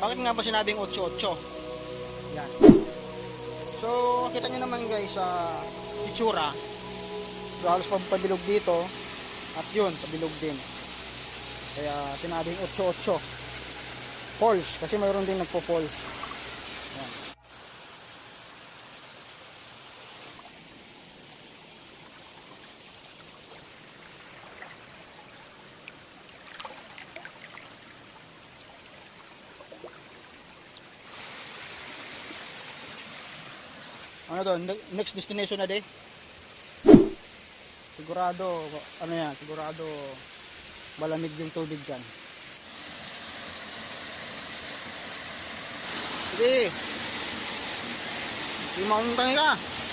Bakit nga ba sinabing 8-8? Yan. So, kita nyo naman guys sa itsura. So, halos pabilog dito. At yun, pabilog din. Kaya sinabing 8-8. False, kasi mayroon din nagpo-false. Yan. Ano doon? Next destination na day? Sigurado, ano yan? Sigurado malamig yung tubig dyan. Sige. Hindi makakintangin ka.